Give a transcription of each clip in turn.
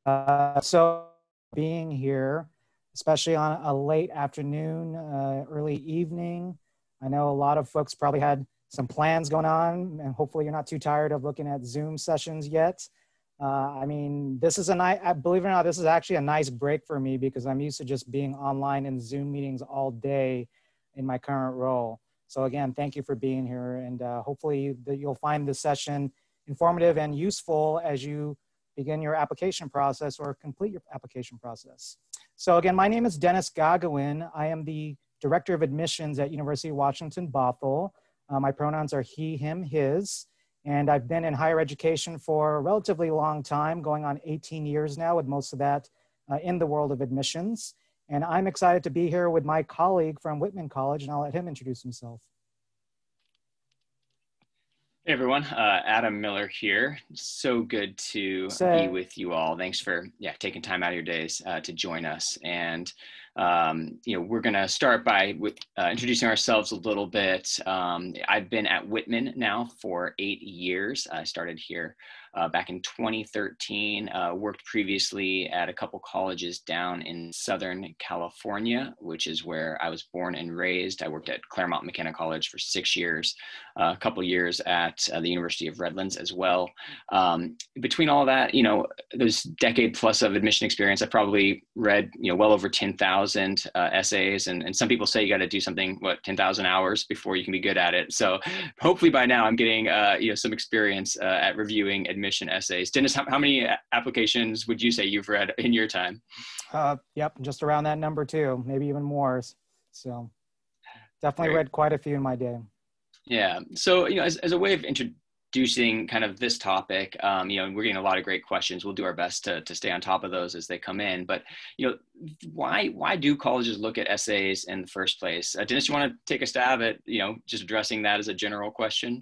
So being here, especially on a late afternoon, early evening. I know a lot of folks probably had some plans going on, and hopefully you're not too tired of looking at Zoom sessions yet. I mean, this is a nice, believe it or not, this is actually a nice break for me because I'm used to just being online in Zoom meetings all day in my current role. So again, thank you for being here, and hopefully you'll find this session informative and useful as you begin your application process or complete your application process. So again, my name is Dennis Gagawin. I am the Director of Admissions at University of Washington, Bothell. My pronouns are he, him, his, and I've been in higher education for a relatively long time, going on 18 years now, with most of that in the world of admissions. And I'm excited to be here with my colleague from Whitman College, and I'll let him introduce himself. Hey everyone, Adam Miller here. So good to be with you all. Thanks for taking time out of your days to join us. And we're going to start by introducing ourselves a little bit. I've been at Whitman now for 8 years. I started here back in 2013, worked previously at a couple colleges down in Southern California, which is where I was born and raised. I worked at Claremont McKenna College for 6 years, a couple years at the University of Redlands as well. Between all that, those decade plus of admission experience, I probably read, well over 10,000 essays. And some people say you got to do something, 10,000 hours before you can be good at it. So hopefully by now I'm getting, some experience at reviewing admission essays. Dennis, how many applications would you say you've read in your time? Yep, just around that number too, maybe even more. So definitely read quite a few in my day. Yeah. So, as a way of introducing kind of this topic, we're getting a lot of great questions. We'll do our best to stay on top of those as they come in. But, why do colleges look at essays in the first place? Dennis, you want to take a stab at, just addressing that as a general question?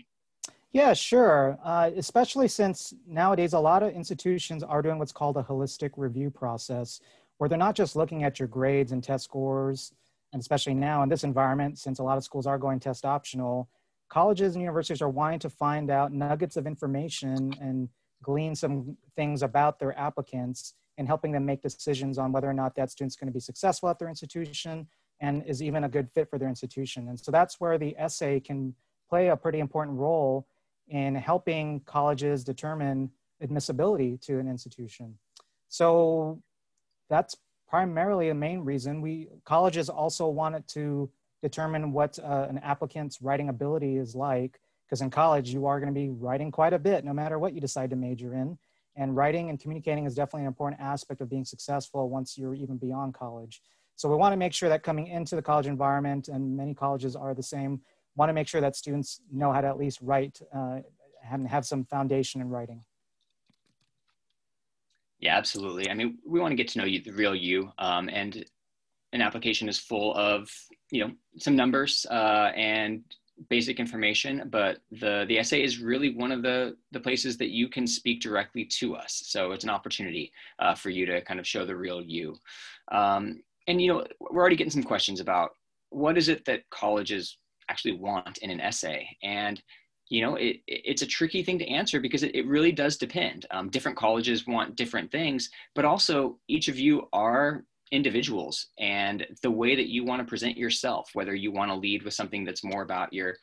Yeah, sure. Especially since nowadays a lot of institutions are doing what's called a holistic review process, where they're not just looking at your grades and test scores, and especially now in this environment, since a lot of schools are going test optional, colleges and universities are wanting to find out nuggets of information and glean some things about their applicants and helping them make decisions on whether or not that student's going to be successful at their institution and is even a good fit for their institution. And so that's where the essay can play a pretty important role in helping colleges determine admissibility to an institution. So that's primarily the main reason. Colleges also wanted to determine what an applicant's writing ability is like, because in college you are going to be writing quite a bit no matter what you decide to major in. And writing and communicating is definitely an important aspect of being successful once you're even beyond college. So we want to make sure that coming into the college environment, and many colleges are the same, want to make sure that students know how to at least write and have some foundation in writing. Yeah, absolutely. I mean, we want to get to know you, the real you, and an application is full of, some numbers and basic information, but the essay is really one of the places that you can speak directly to us. So it's an opportunity for you to kind of show the real you. And, we're already getting some questions about what is it that colleges actually want in an essay. And, it's a tricky thing to answer because it really does depend. Different colleges want different things, but also each of you are individuals, and the way that you want to present yourself, whether you want to lead with something that's more about your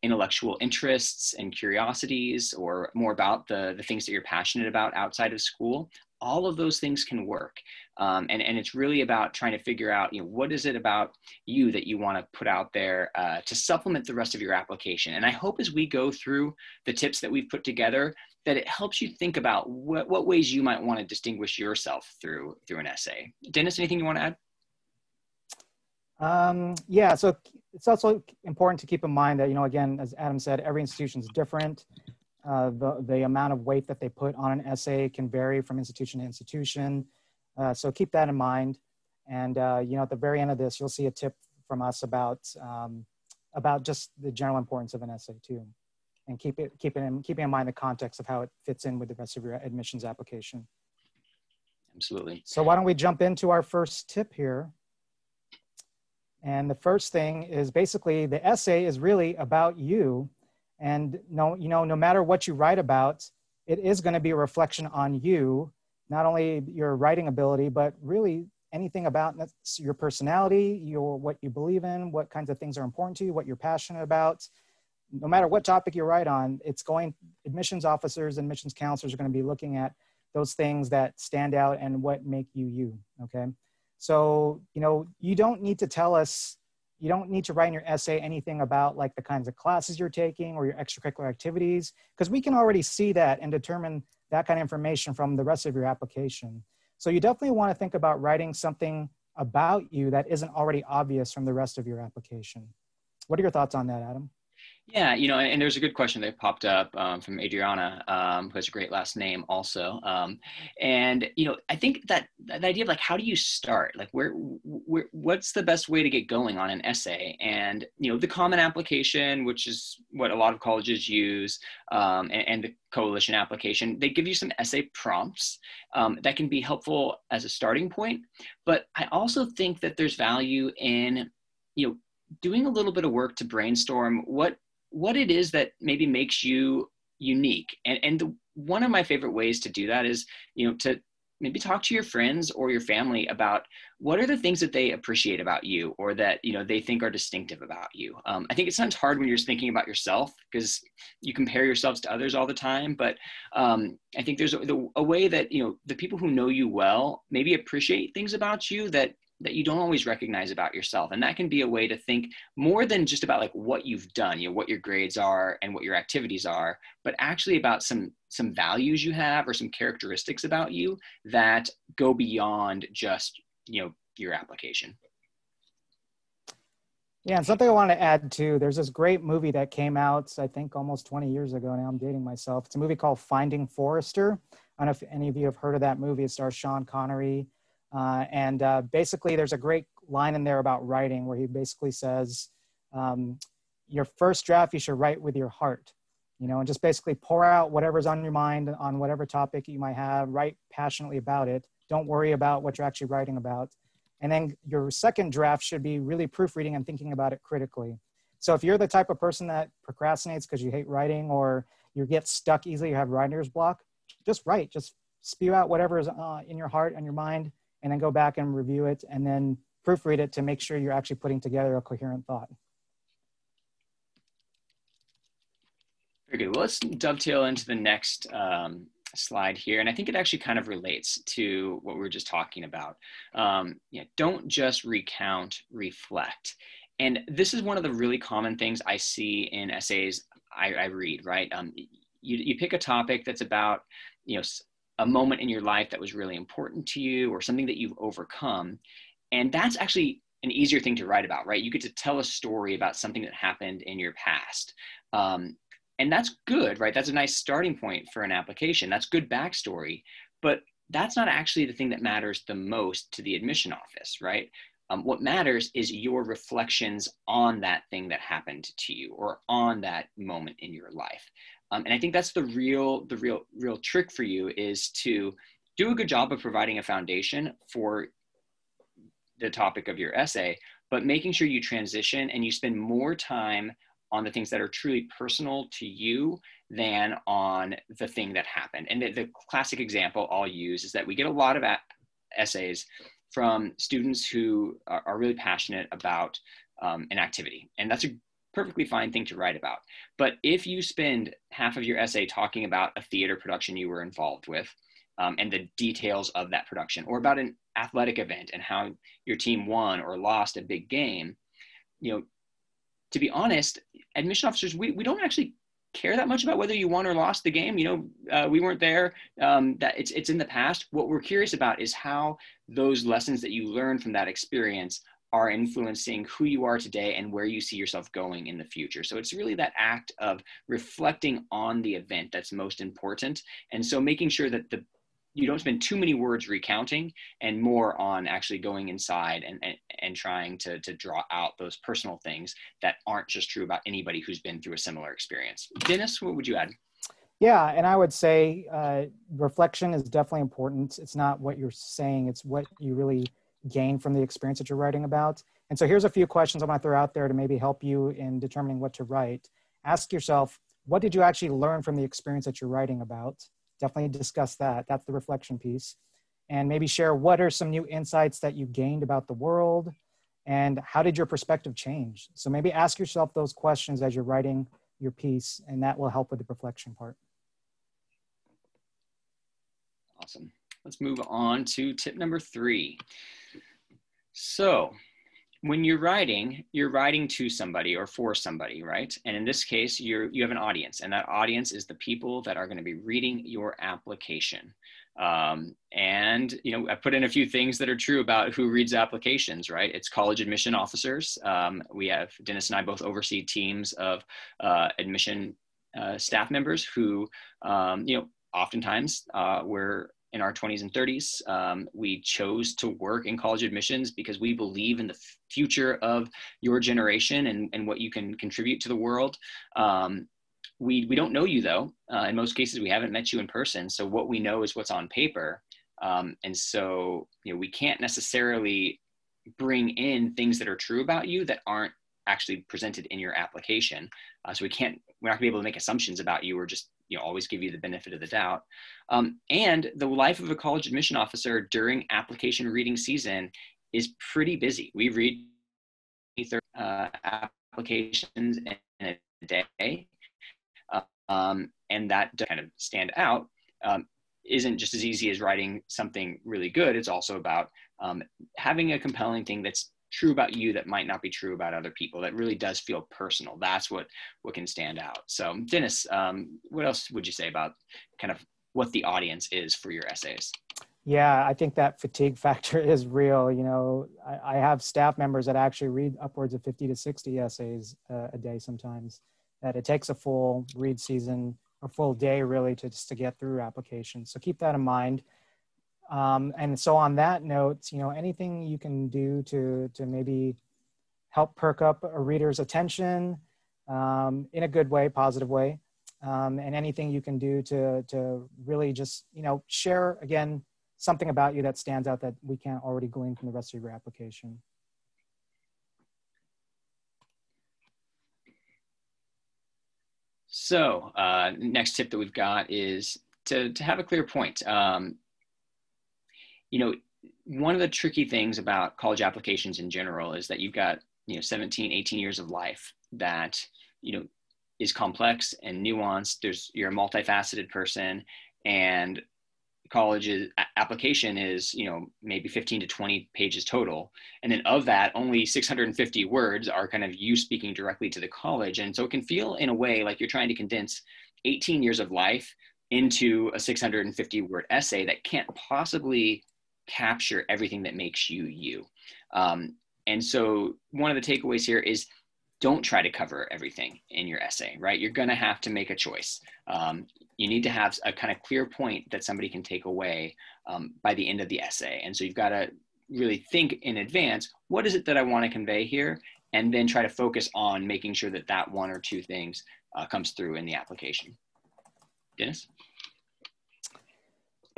intellectual interests and curiosities or more about the things that you're passionate about outside of school, all of those things can work. And it's really about trying to figure out, what is it about you that you want to put out there to supplement the rest of your application. And I hope as we go through the tips that we've put together, that it helps you think about what ways you might want to distinguish yourself through an essay. Dennis, anything you want to add? Yeah, so it's also important to keep in mind that, again, as Adam said, every institution is different. The amount of weight that they put on an essay can vary from institution to institution. So keep that in mind. And, at the very end of this, you'll see a tip from us about just the general importance of an essay too. And keeping in mind the context of how it fits in with the rest of your admissions application. Absolutely. So why don't we jump into our first tip here? And the first thing is basically the essay is really about you. And no matter what you write about, it is going to be a reflection on you not only your writing ability, but really anything about your personality, what you believe in, what kinds of things are important to you, what you're passionate about. No matter what topic you write on, admissions officers and admissions counselors are going to be looking at those things that stand out and what make you you, okay? So, you don't need to tell us, you don't need to write in your essay anything about like the kinds of classes you're taking or your extracurricular activities, because we can already see that and determine that kind of information from the rest of your application. So you definitely want to think about writing something about you that isn't already obvious from the rest of your application. What are your thoughts on that, Adam? Yeah, and there's a good question that popped up from Adriana, who has a great last name also. And, I think that the idea of like, how do you start? Like what's the best way to get going on an essay? And, the common application, which is what a lot of colleges use, and the coalition application, they give you some essay prompts that can be helpful as a starting point. But I also think that there's value in, doing a little bit of work to brainstorm what it is that maybe makes you unique. And one of my favorite ways to do that is, to maybe talk to your friends or your family about what are the things that they appreciate about you or that, they think are distinctive about you. I think it sounds hard when you're just thinking about yourself because you compare yourselves to others all the time. But I think there's a way that, the people who know you well maybe appreciate things about you that you don't always recognize about yourself. And that can be a way to think more than just about like what you've done, what your grades are and what your activities are, but actually about some values you have or some characteristics about you that go beyond just, your application. Yeah, and something I want to add too, there's this great movie that came out, I think almost 20 years ago now, I'm dating myself. It's a movie called Finding Forrester. I don't know if any of you have heard of that movie. It stars Sean Connery. And basically there's a great line in there about writing where he basically says, your first draft, you should write with your heart, and just basically pour out whatever's on your mind on whatever topic you might have, write passionately about it. Don't worry about what you're actually writing about. And then your second draft should be really proofreading and thinking about it critically. So if you're the type of person that procrastinates because you hate writing or you get stuck easily, you have writer's block, just write, just spew out whatever is in your heart and your mind, and then go back and review it and then proofread it to make sure you're actually putting together a coherent thought. Very good. Well, let's dovetail into the next slide here. And I think it actually kind of relates to what we were just talking about. Don't just recount, reflect. And this is one of the really common things I see in essays I read, right? You pick a topic that's about, a moment in your life that was really important to you or something that you've overcome. And that's actually an easier thing to write about, right? You get to tell a story about something that happened in your past. And that's good, right? That's a nice starting point for an application. That's good backstory, but that's not actually the thing that matters the most to the admission office, right? What matters is your reflections on that thing that happened to you or on that moment in your life. And I think that's the real trick for you is to do a good job of providing a foundation for the topic of your essay, but making sure you transition and you spend more time on the things that are truly personal to you than on the thing that happened. And the classic example I'll use is that we get a lot of essays from students who are really passionate about an activity. And that's a perfectly fine thing to write about. But if you spend half of your essay talking about a theater production you were involved with and the details of that production, or about an athletic event and how your team won or lost a big game, to be honest, admission officers, we don't actually care that much about whether you won or lost the game. We weren't there. That it's in the past. What we're curious about is how those lessons that you learned from that experience are influencing who you are today and where you see yourself going in the future. So it's really that act of reflecting on the event that's most important. And so making sure that you don't spend too many words recounting and more on actually going inside and trying to draw out those personal things that aren't just true about anybody who's been through a similar experience. Dennis, what would you add? Yeah, and I would say reflection is definitely important. It's not what you're saying, it's what you really gain from the experience that you're writing about. And so here's a few questions I want to throw out there to maybe help you in determining what to write. Ask yourself, what did you actually learn from the experience that you're writing about? definitely discuss that. That's the reflection piece. And maybe share what are some new insights that you gained about the world, and how did your perspective change? So maybe ask yourself those questions as you're writing your piece, and that will help with the reflection part. Awesome. Let's move on to tip number 3. So when you're writing to somebody or for somebody, right? And in this case, you have an audience, and that audience is the people that are going to be reading your application. And, you know, I put in a few things that are true about who reads applications, right? It's college admission officers. We have, Dennis and I both oversee teams of admission staff members who, you know, oftentimes we're in our 20s and 30s. We chose to work in college admissions because we believe in the future of your generation and what you can contribute to the world. We don't know you though. In most cases, we haven't met you in person. So what we know is what's on paper. And so, you know, we can't necessarily bring in things that are true about you that aren't actually presented in your application. So we're not gonna be able to make assumptions about you or just, you know, always give you the benefit of the doubt. And the life of a college admission officer during application reading season is pretty busy. We read 30 applications in a day. And that to kind of stand out isn't just as easy as writing something really good. It's also about having a compelling thing that's true about you that might not be true about other people, that really does feel personal. That's what can stand out. So Dennis, what else would you say about kind of what the audience is for your essays? Yeah, I think that fatigue factor is real. You know, I have staff members that actually read upwards of 50 to 60 essays a day sometimes, that it takes a full read season, a full day really to get through applications. So keep that in mind. And so on that note, you know, anything you can do to maybe help perk up a reader's attention in a good way, positive way, and anything you can do to really just, you know, share, again, something about you that stands out that we can't already glean from the rest of your application. So next tip that we've got is to have a clear point. You know, one of the tricky things about college applications in general is that you've got, you know, 17, 18 years of life that, you know, is complex and nuanced. You're a multifaceted person, and college's application is, you know, maybe 15 to 20 pages total. And then of that, only 650 words are kind of you speaking directly to the college. And so it can feel in a way like you're trying to condense 18 years of life into a 650 word essay that can't possibly capture everything that makes you you. And so one of the takeaways here is don't try to cover everything in your essay, right? You're going to have to make a choice. You need to have a kind of clear point that somebody can take away by the end of the essay. And so you've got to really think in advance, what is it that I want to convey here? And then try to focus on making sure that that one or two things comes through in the application. Dennis?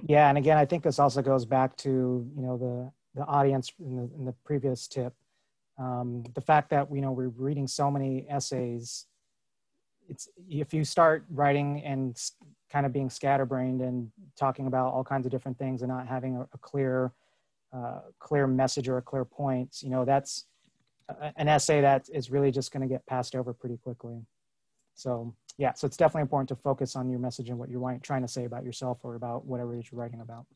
Yeah, and again, I think this also goes back to, you know, the audience in the previous tip. The fact that, you know, we're reading so many essays, it's, if you start writing and kind of being scatterbrained and talking about all kinds of different things and not having a clear message or a clear point, you know, that's an essay that is really just going to get passed over pretty quickly. So yeah, so it's definitely important to focus on your message and what you're trying to say about yourself or about whatever it is you're writing about.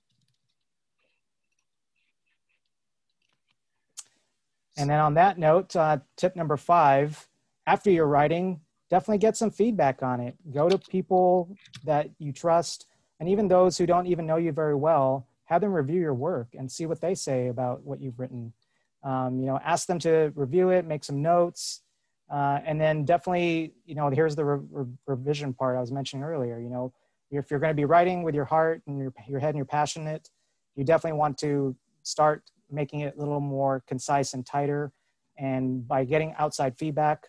And then on that note, tip number 5, after you're writing, definitely get some feedback on it. Go to people that you trust, and even those who don't even know you very well, have them review your work and see what they say about what you've written. You know, ask them to review it, make some notes, and then definitely, you know, here's the revision part I was mentioning earlier. You know, if you're going to be writing with your heart and your head and you're passionate, you definitely want to start making it a little more concise and tighter. And by getting outside feedback,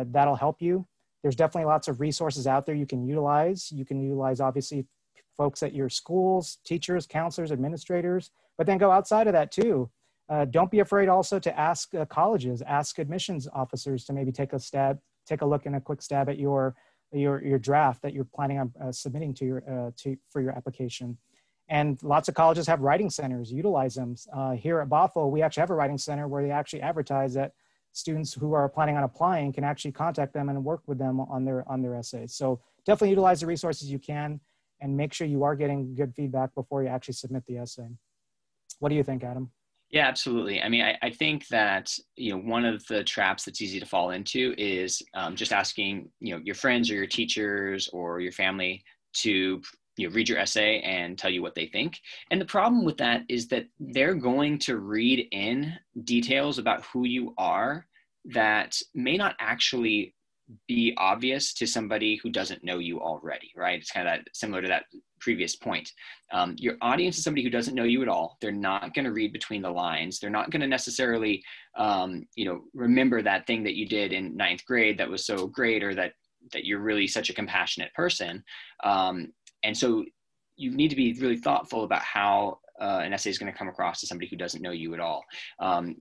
that'll help you. There's definitely lots of resources out there you can utilize. You can utilize, obviously, folks at your schools, teachers, counselors, administrators, but then go outside of that too. Don't be afraid also to ask colleges, ask admissions officers to maybe take a look and a quick stab at your your draft that you're planning on submitting to for your application. And lots of colleges have writing centers, utilize them. Here at Bothell, we actually have a writing center where they actually advertise that students who are planning on applying can actually contact them and work with them on their essays. So definitely utilize the resources you can and make sure you are getting good feedback before you actually submit the essay. What do you think, Adam? Yeah, absolutely. I mean, I think that, one of the traps that's easy to fall into is just asking, your friends or your teachers or your family to read your essay and tell you what they think. And the problem with that is that they're going to read in details about who you are that may not actually be obvious to somebody who doesn't know you already, right? It's kind of similar to that previous point. Your audience is somebody who doesn't know you at all. They're not going to read between the lines. They're not going to necessarily, remember that thing that you did in ninth grade that was so great, or that you're really such a compassionate person. And so you need to be really thoughtful about how an essay is going to come across to somebody who doesn't know you at all. I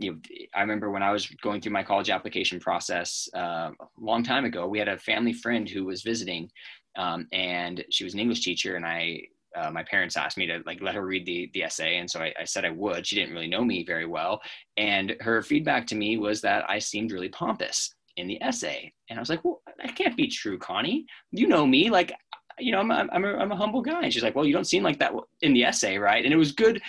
remember when I was going through my college application process a long time ago, we had a family friend who was visiting, and she was an English teacher, and my parents asked me to let her read the essay. And so I said I would. She didn't really know me very well. And her feedback to me was that I seemed really pompous in the essay. And I was like, well, that can't be true, Connie. You know me, I'm a humble guy. And she's like, well, you don't seem like that in the essay, right? And it was good,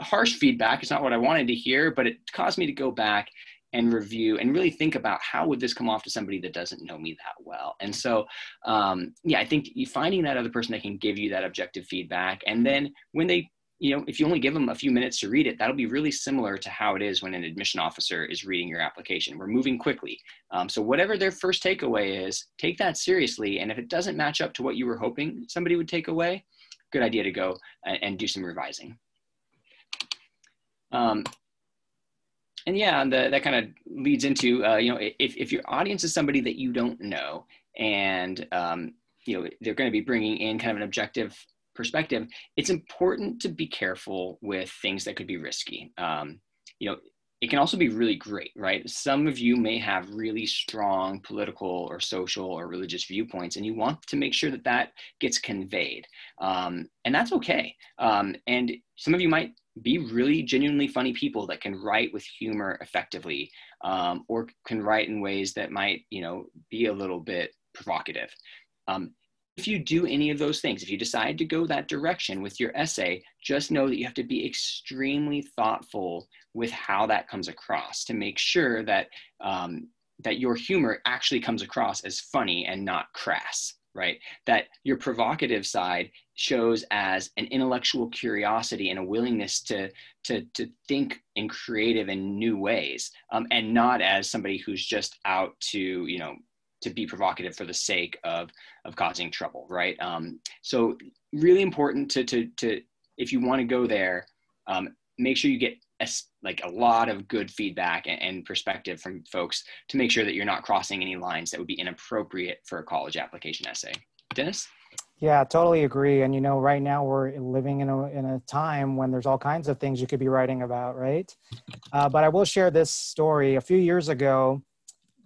harsh feedback. It's not what I wanted to hear, but it caused me to go back and review and really think about how would this come off to somebody that doesn't know me that well. And so, I think finding that other person that can give you that objective feedback. And then when they, if you only give them a few minutes to read it, that'll be really similar to how it is when an admission officer is reading your application. We're moving quickly. So whatever their first takeaway is, take that seriously. And if it doesn't match up to what you were hoping somebody would take away, good idea to go and do some revising. That kind of leads into, if your audience is somebody that you don't know, and, they're going to be bringing in kind of an objective perspective, it's important to be careful with things that could be risky. It can also be really great, right? Some of you may have really strong political or social or religious viewpoints, and you want to make sure that that gets conveyed. And that's okay. And some of you might be really genuinely funny people that can write with humor effectively, or can write in ways that might, be a little bit provocative. If you do any of those things, if you decide to go that direction with your essay, just know that you have to be extremely thoughtful with how that comes across to make sure that that your humor actually comes across as funny and not crass, right? That your provocative side shows as an intellectual curiosity and a willingness to think in creative and new ways, and not as somebody who's just out to, to be provocative for the sake of causing trouble, right? So really important to if you want to go there, make sure you get a lot of good feedback and perspective from folks to make sure that you're not crossing any lines that would be inappropriate for a college application essay. Dennis? Yeah, totally agree. And right now we're living in a time when there's all kinds of things you could be writing about, right? But I will share this story. A few years ago,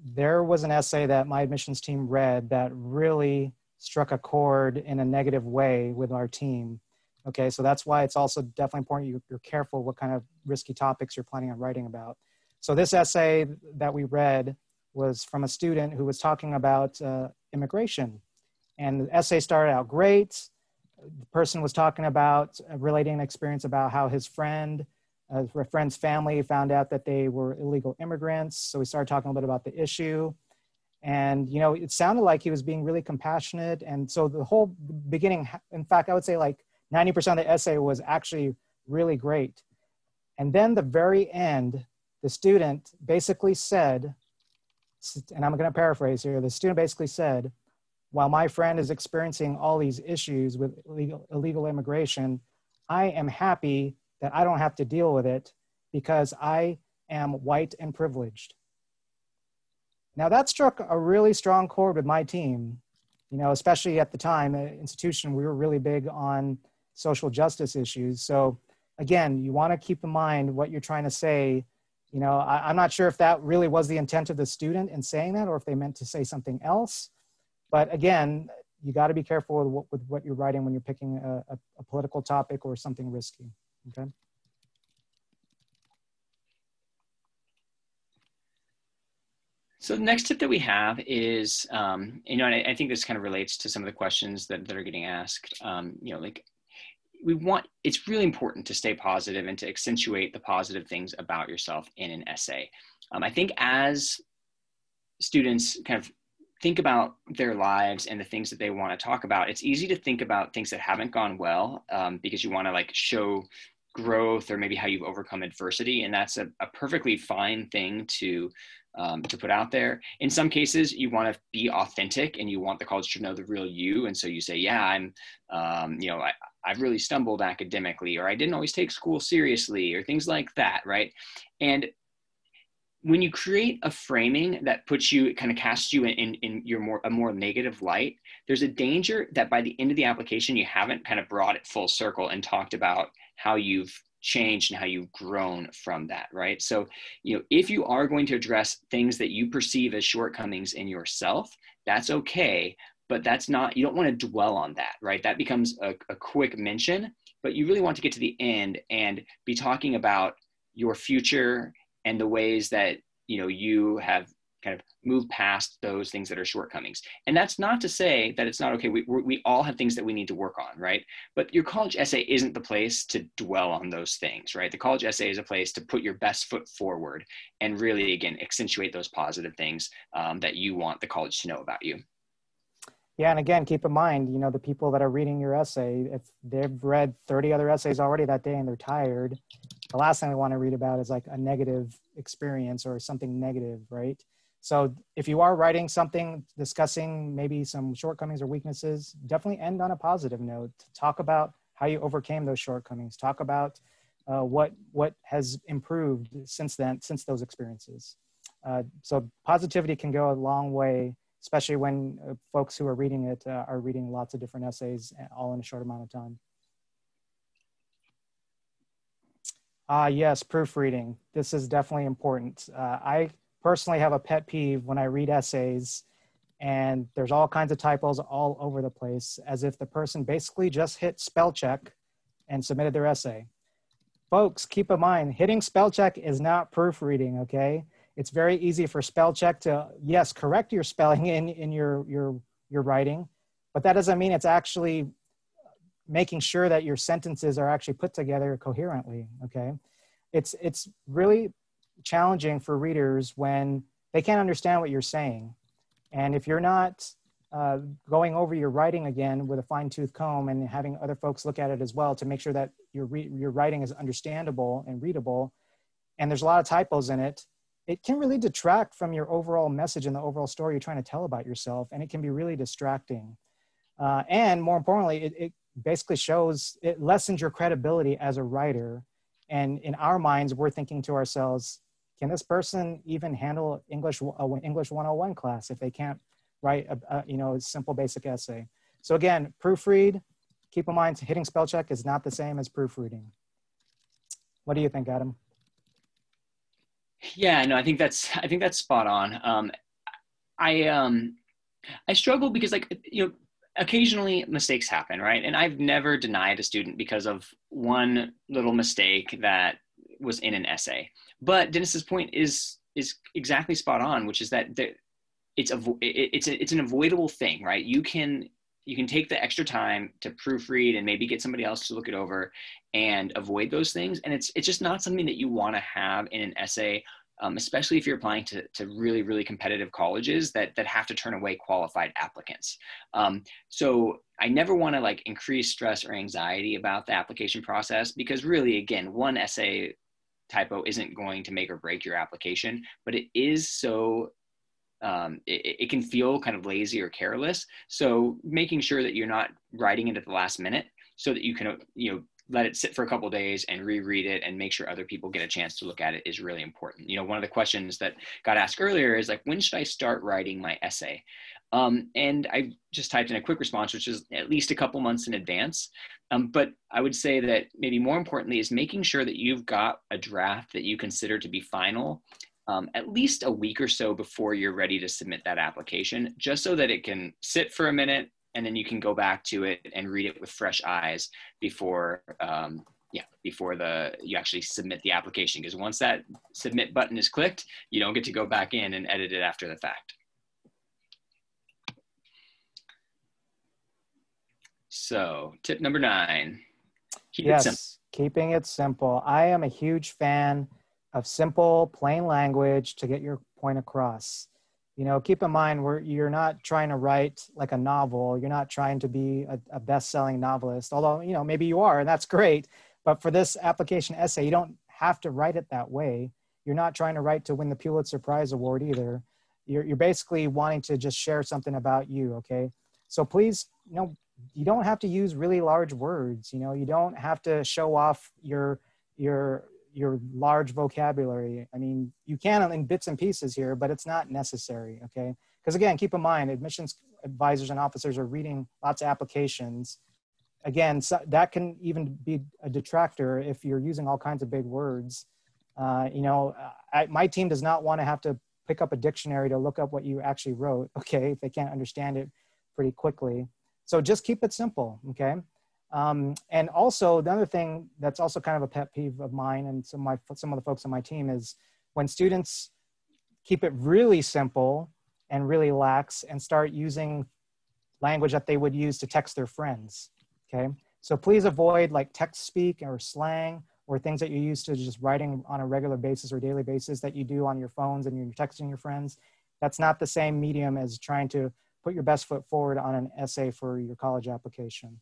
there was an essay that my admissions team read that really struck a chord in a negative way with our team. Okay, so that's why it's also definitely important you're careful what kind of risky topics you're planning on writing about. So this essay that we read was from a student who was talking about immigration. And the essay started out great. The person was talking about relating an experience about how his friend's family found out that they were illegal immigrants. So we started talking a little bit about the issue. And, it sounded like he was being really compassionate. And so the whole beginning, in fact, I would say 90% of the essay was actually really great. And then the very end, the student basically said, and I'm going to paraphrase here, the student basically said, while my friend is experiencing all these issues with illegal immigration, I am happy that I don't have to deal with it because I am white and privileged. Now that struck a really strong chord with my team, especially at the time, the institution, we were really big on social justice issues. So again, you want to keep in mind what you're trying to say. I'm not sure if that really was the intent of the student in saying that, or if they meant to say something else. But again, you got to be careful with what you're writing when you're picking a political topic or something risky, okay? So the next tip that we have is, you know, and I think this kind of relates to some of the questions that are getting asked, you know, like it's really important to stay positive and to accentuate the positive things about yourself in an essay. I think as students kind of think about their lives and the things that they want to talk about, it's easy to think about things that haven't gone well because you want to like show growth or maybe how you've overcome adversity. And that's a perfectly fine thing to put out there. In some cases, you want to be authentic and you want the college to know the real you. And so you say, yeah, I'm, you know, I've really stumbled academically, or I didn't always take school seriously, or things like that, right? And when you create a framing that puts you, kind of casts you in your a more negative light, there's a danger that by the end of the application, you haven't kind of brought it full circle and talked about how you've changed and how you've grown from that, right? So, you know, if you are going to address things that you perceive as shortcomings in yourself, that's okay, but that's not, you don't want to dwell on that, right? That becomes a quick mention, but you really want to get to the end and be talking about your future and the ways that, you know, you have kind of moved past those things that are shortcomings. And that's not to say that it's not okay. We all have things that we need to work on, right? But your college essay isn't the place to dwell on those things, right? The college essay is a place to put your best foot forward and really, again, accentuate those positive things that you want the college to know about you. Yeah, and again, keep in mind, you know, the people that are reading your essay, if they've read 30 other essays already that day and they're tired, the last thing they want to read about is like a negative experience or something negative, right? So if you are writing something discussing maybe some shortcomings or weaknesses, definitely end on a positive note. Talk about how you overcame those shortcomings. Talk about what has improved since then, since those experiences. So positivity can go a long way, especially when folks who are reading it are reading lots of different essays all in a short amount of time. Yes, proofreading. This is definitely important. I personally have a pet peeve when I read essays and there's all kinds of typos all over the place, as if the person basically just hit spell check and submitted their essay. Folks, keep in mind, hitting spell check is not proofreading, okay? It's very easy for spell check to, yes, correct your spelling in your writing, but that doesn't mean it's actually making sure that your sentences are actually put together coherently, okay? It's really challenging for readers when they can't understand what you're saying. And if you're not going over your writing again with a fine-tooth comb and having other folks look at it as well to make sure that your writing is understandable and readable, and there's a lot of typos in it, it can really detract from your overall message and the overall story you're trying to tell about yourself, and it can be really distracting. And more importantly, it basically shows, it lessens your credibility as a writer. And in our minds, we're thinking to ourselves, can this person even handle English 101 class if they can't write a simple basic essay? So again, proofread, keep in mind hitting spell check is not the same as proofreading. What do you think, Adam? Yeah, no, I think that's spot on. I struggle because, like, you know, occasionally mistakes happen, right? And I've never denied a student because of one little mistake that was in an essay. But Dennis's point is exactly spot on, which is that it's an avoidable thing, right? You can take the extra time to proofread and maybe get somebody else to look it over and avoid those things. And it's just not something that you want to have in an essay, especially if you're applying to really, really competitive colleges that have to turn away qualified applicants. So I never want to like increase stress or anxiety about the application process, because really, again, one essay typo isn't going to make or break your application, but it is so it can feel kind of lazy or careless. So making sure that you're not writing it at the last minute so that you can, you know, let it sit for a couple of days and reread it and make sure other people get a chance to look at it is really important. You know, one of the questions that got asked earlier is like, when should I start writing my essay? And I just typed in a quick response, which is at least a couple months in advance. But I would say that maybe more importantly is making sure that you've got a draft that you consider to be final at least a week or so before you're ready to submit that application, just so that it can sit for a minute and then you can go back to it and read it with fresh eyes before, before you actually submit the application. Because once that submit button is clicked, you don't get to go back in and edit it after the fact. So tip number 9, keep it simple. Keeping it simple. I am a huge fan of simple, plain language to get your point across. You know, keep in mind, you're not trying to write like a novel. You're not trying to be a best-selling novelist, although, you know, maybe you are, and that's great. But for this application essay, you don't have to write it that way. You're not trying to write to win the Pulitzer Prize Award either. You're basically wanting to just share something about you, okay? So please, you know, you don't have to use really large words. You know, you don't have to show off your large vocabulary. I mean, you can in bits and pieces here, but it's not necessary, okay? Because again, keep in mind, admissions advisors and officers are reading lots of applications. Again, so that can even be a detractor if you're using all kinds of big words. You know, my team does not want to have to pick up a dictionary to look up what you actually wrote, okay, if they can't understand it pretty quickly. So just keep it simple, okay? And also, the other thing that's also kind of a pet peeve of mine and some of the folks on my team is when students keep it really simple and really lax and start using language that they would use to text their friends, okay? So please avoid like text speak or slang or things that you're used to just writing on a regular basis or daily basis that you do on your phones and you're texting your friends. That's not the same medium as trying to put your best foot forward on an essay for your college application.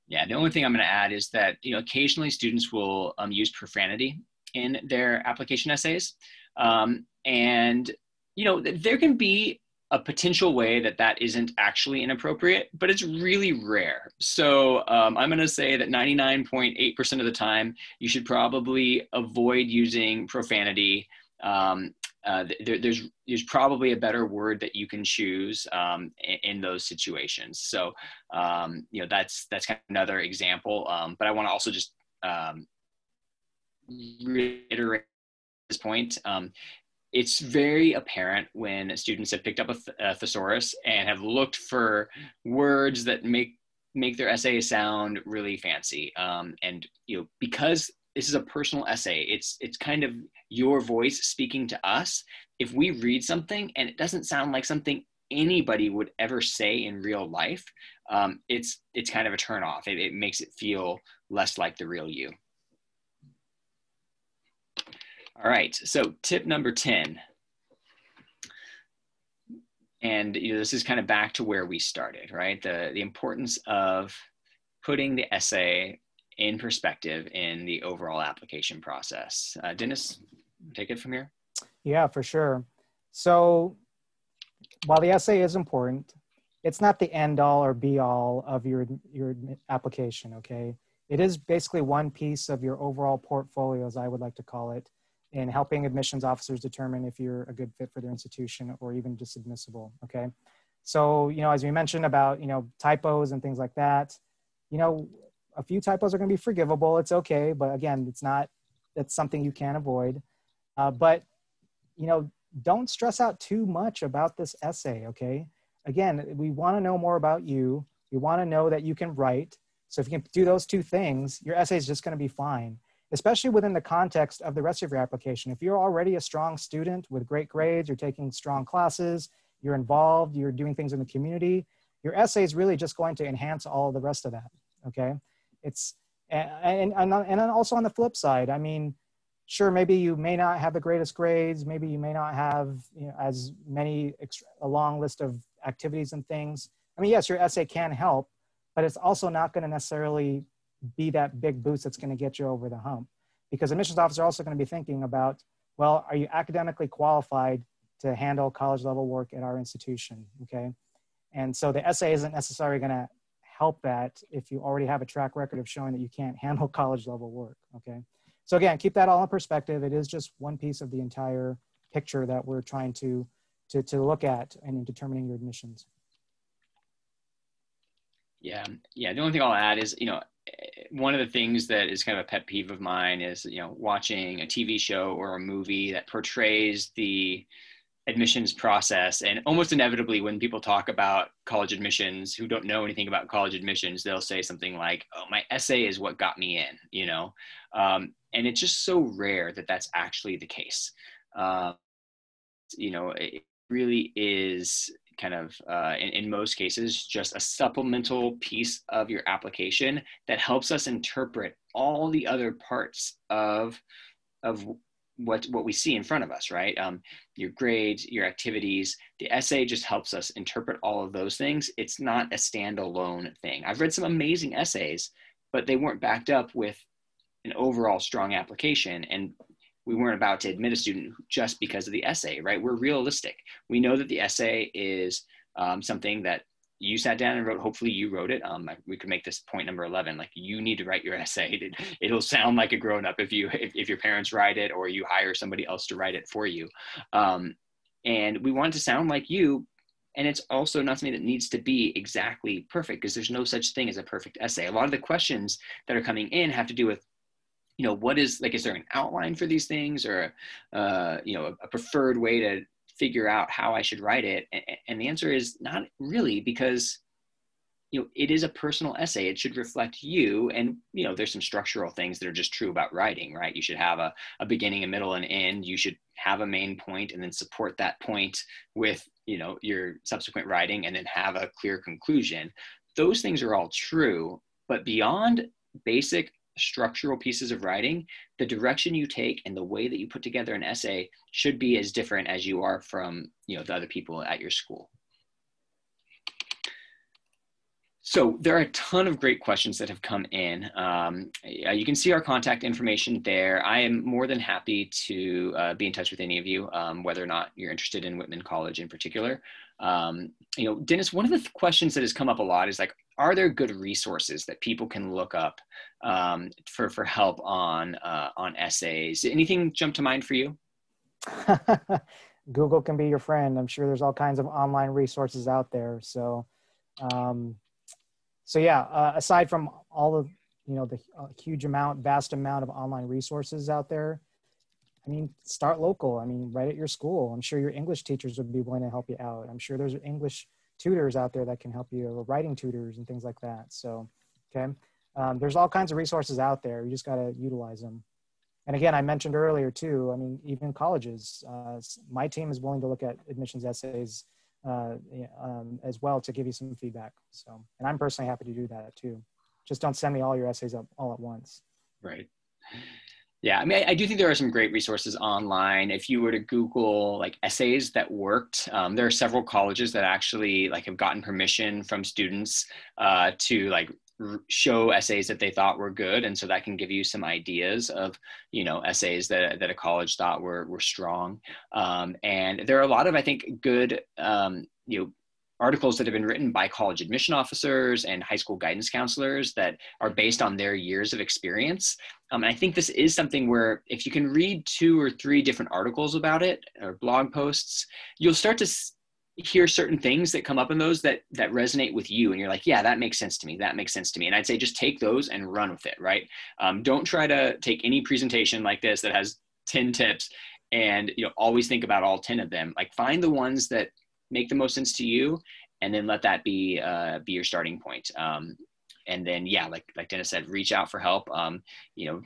Yeah, the only thing I'm going to add is that, you know, occasionally students will use profanity in their application essays. And, you know, there can be a potential way that that isn't actually inappropriate, but it's really rare. So I'm going to say that 99.8% of the time, you should probably avoid using profanity. There's probably a better word that you can choose in those situations. So, you know, that's kind of another example. But I want to also just reiterate this point. It's very apparent when students have picked up a thesaurus and have looked for words that make their essay sound really fancy. And, you know, because this is a personal essay, it's kind of your voice speaking to us. If we read something and it doesn't sound like something anybody would ever say in real life, it's kind of a turnoff. It makes it feel less like the real you. All right, so tip number 10. And you know, this is kind of back to where we started, right? The importance of putting the essay in perspective in the overall application process. Dennis, take it from here. Yeah, for sure. So while the essay is important, it's not the end all or be all of your application, okay? It is basically one piece of your overall portfolio, as I would like to call it, in helping admissions officers determine if you're a good fit for their institution or even just admissible, okay? So, you know, as we mentioned about, you know, typos and things like that, you know, a few typos are gonna be forgivable, it's okay, but again, it's something you can't avoid. But, you know, don't stress out too much about this essay, okay? Again, we wanna know more about you. We wanna know that you can write. So if you can do those two things, your essay is just gonna be fine, especially within the context of the rest of your application. If you're already a strong student with great grades, you're taking strong classes, you're involved, you're doing things in the community, your essay is really just going to enhance all of the rest of that, okay? And also on the flip side, I mean, sure, maybe you may not have the greatest grades, maybe you may not have, you know, as many, a long list of activities and things. I mean, yes, your essay can help, but it's also not gonna necessarily be that big boost that's going to get you over the hump, because admissions officers are also going to be thinking about, well, are you academically qualified to handle college level work at our institution, okay? And so the essay isn't necessarily going to help that if you already have a track record of showing that you can't handle college level work, okay? So again, keep that all in perspective. It is just one piece of the entire picture that we're trying to look at in determining your admissions. Yeah. The only thing I'll add is, you know, one of the things that is kind of a pet peeve of mine is, watching a TV show or a movie that portrays the admissions process. And almost inevitably, when people talk about college admissions who don't know anything about college admissions, they'll say something like, oh, my essay is what got me in, and it's just so rare that that's actually the case. It really is kind of, in most cases, just a supplemental piece of your application that helps us interpret all the other parts of what we see in front of us, right? Your grades, your activities. The essay just helps us interpret all of those things. It's not a standalone thing. I've read some amazing essays, but they weren't backed up with an overall strong application. And we weren't about to admit a student just because of the essay, right? We're realistic. We know that the essay is something that you sat down and wrote. Hopefully you wrote it. We could make this point number 11. Like, you need to write your essay. It'll sound like a grown-up if your parents write it, or you hire somebody else to write it for you. And we want it to sound like you. And it's also not something that needs to be exactly perfect, because there's no such thing as a perfect essay. A lot of the questions that are coming in have to do with, what is, like, is there an outline for these things, or, a preferred way to figure out how I should write it? And the answer is not really, because, it is a personal essay. It should reflect you. And, there's some structural things that are just true about writing, right? You should have a beginning, a middle, and end. You should have a main point and then support that point with, your subsequent writing, and then have a clear conclusion. Those things are all true, but beyond basic structural pieces of writing, the direction you take and the way that you put together an essay should be as different as you are from, the other people at your school. So there are a ton of great questions that have come in. You can see our contact information there. I am more than happy to be in touch with any of you, whether or not you're interested in Whitman College in particular. Dennis, one of the questions that has come up a lot is, like, are there good resources that people can look up for help on essays? Anything jump to mind for you? Google can be your friend. I'm sure there's all kinds of online resources out there. So yeah, aside from all of, the vast amount of online resources out there, I mean, start local. I mean, right at your school. I'm sure your English teachers would be willing to help you out. I'm sure there's English tutors out there that can help you, or writing tutors and things like that. So, okay. There's all kinds of resources out there. You just got to utilize them. And again, I mentioned earlier too, I mean, even colleges, my team is willing to look at admissions essays as well to give you some feedback. So, and I'm personally happy to do that too. Just don't send me all your essays up all at once. Right. Yeah, I mean, I do think there are some great resources online. If you were to Google, like, essays that worked, there are several colleges that actually, like, have gotten permission from students to, like, show essays that they thought were good. And so that can give you some ideas of, essays that a college thought were strong. And there are a lot of, I think, good, articles that have been written by college admission officers and high school guidance counselors that are based on their years of experience. And I think this is something where, if you can read 2 or 3 different articles about it, or blog posts, you'll start to hear certain things that come up in those that resonate with you. And you're like, yeah, that makes sense to me. That makes sense to me. And I'd say just take those and run with it, right? Don't try to take any presentation like this that has 10 tips and, always think about all 10 of them. Like, find the ones that make the most sense to you, and then let that be your starting point. And then, yeah, like Dennis said, reach out for help.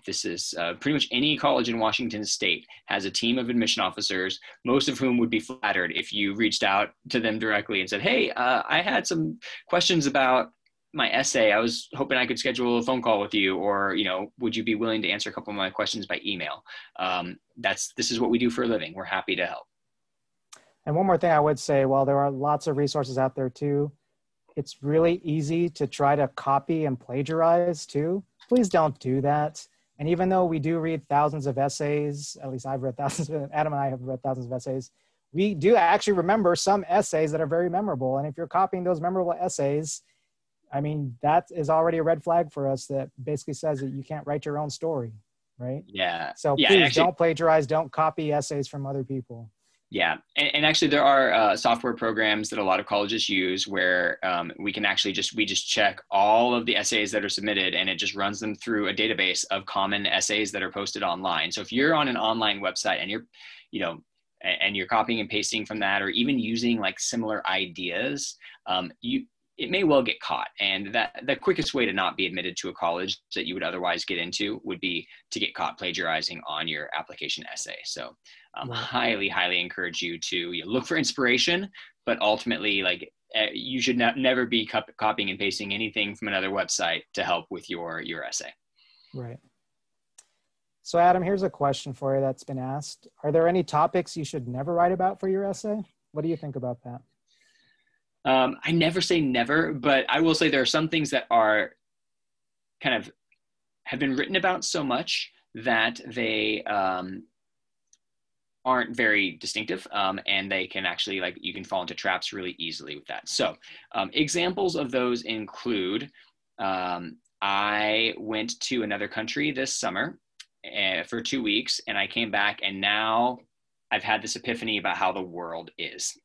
This is pretty much any college in Washington state has a team of admission officers, most of whom would be flattered if you reached out to them directly and said, hey, I had some questions about my essay. I was hoping I could schedule a phone call with you, or, would you be willing to answer a couple of my questions by email? This is what we do for a living. We're happy to help. And one more thing I would say, while there are lots of resources out there too, it's really easy to try to copy and plagiarize too. Please don't do that. And even though we do read thousands of essays, at least I've read thousands, Adam and I have read thousands of essays, we do actually remember some essays that are very memorable. And if you're copying those memorable essays, I mean, that is already a red flag for us that basically says that you can't write your own story, right? Yeah. So yeah, please don't plagiarize, don't copy essays from other people. Yeah, and actually there are software programs that a lot of colleges use where we can actually we just check all of the essays that are submitted, and it just runs them through a database of common essays that are posted online. So if you're on an online website and you know, and you're copying and pasting from that, or even using like similar ideas, it may well get caught. And that the quickest way to not be admitted to a college that you would otherwise get into would be to get caught plagiarizing on your application essay. So Right. highly encourage you to look for inspiration, but ultimately, like, you should never be copying and pasting anything from another website to help with your essay. Right. So Adam, here's a question for you that's been asked. Are there any topics you should never write about for your essay? What do you think about that? I never say never, but I will say there are some things that are kind of have been written about so much that they aren't very distinctive, and they can actually, like, you can fall into traps really easily with that. So examples of those include, I went to another country this summer for 2 weeks, and I came back, and now I've had this epiphany about how the world is.